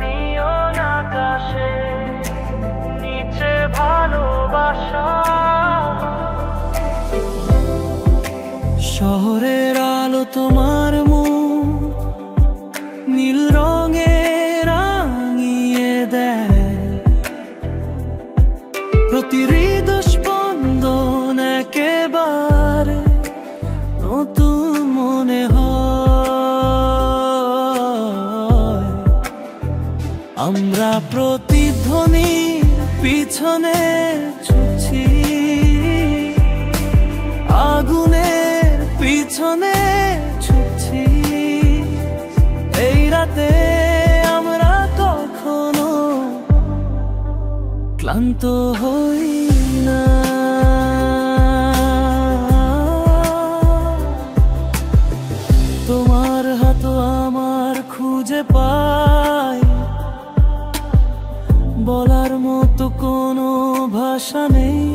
নিয়ন আকাশে নিচে ভালোবাসা, শহরের আলো তোমার মুখ নীল রঙে রাঙিয়ে দেয়, প্রতি হৃদস্পন্দন একেবারে নতুন মনে হয়। আমরা প্রতিধ্বনি পিছনে ছুটছি, আগুনের পিছনে ছুটছি, এই রাতে আমরা কখনো ক্লান্ত হই না। তোমার হাত আমার খুঁজে পাই, বলার মতো কোনো ভাষা নেই,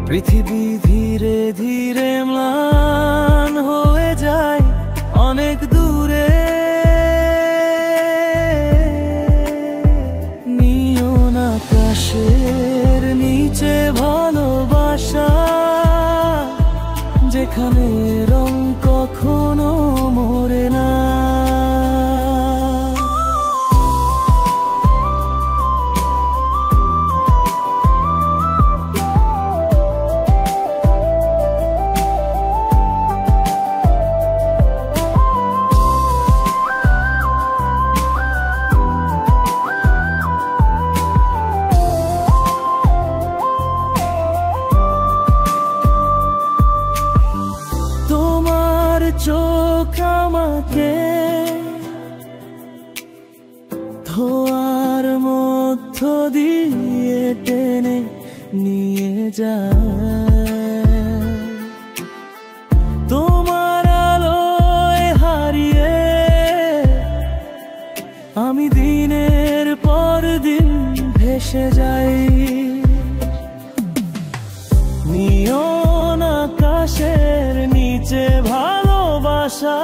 পৃথিবী ধীরে ধীরে ম্লান হয়ে যায় অনেক দূরে। নিয়ন আকাশের নিচে ভালোবাসা, যেখানে রং কখনো মরে না। চোখ আমাকে ধোয়ার মধ্য দিয়ে টেনে নিয়ে যায়, তোমার আলোয় হারিয়ে আমি দিনের পর দিন ভেসে যাই। নিয়ন আকাশের নিচে ভালোবাসা,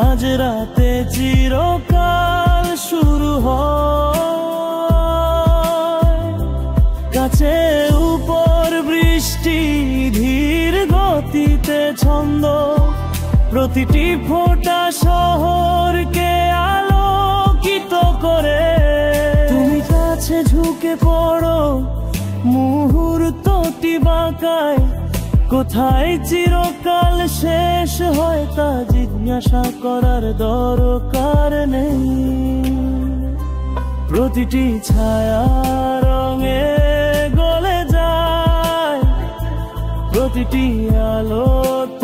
আজ রাতে চিরকাল শুরু হয়, কাছে উপর বৃষ্টি ধীর গতিতে ছন্দ, প্রতিটি ফোঁটা শহরকে আলোকিত করে। তুমি কাছে ঝুঁকে পড়ো, মুহূর্তটি বাঁকায়, কোথায় চিরকাল শেষ হয় তা জিজ্ঞাসা করার দরকার নেই, প্রতিটি ছায়া রঙে গলে যায়, প্রতিটি আলো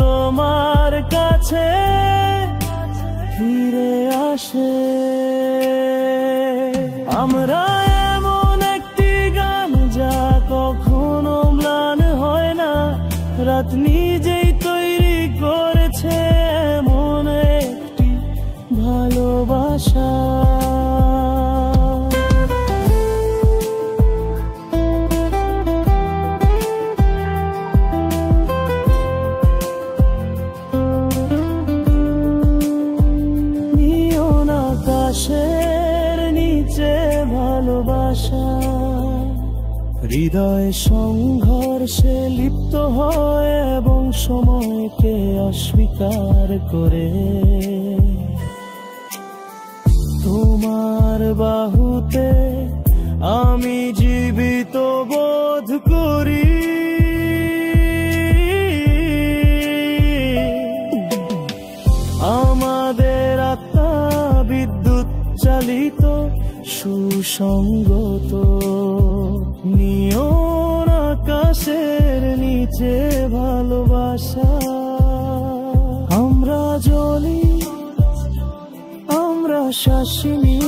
তোমার কাছে ফিরে আসে। আমরা এমন একটি গান যা কখনো ম্লান হয় না, রাত নিজেই তৈরি করেছে এমন একটি ভালোবাসা। নিয়ন আকাশের নিচে ভালোবাসা, হৃদয় সংঘর্ষে লিপ্ত হয় এবং সময়কে অস্বীকার করে। তোমার বাহুতে আমি জীবিত বোধ করি, আমাদের আত্মা বিদ্যুৎ চালিত সুসংগত। নিয়ন আকাশের নিচে ভালোবাসা, আমরা জ্বলি, আমরা শাসিনী।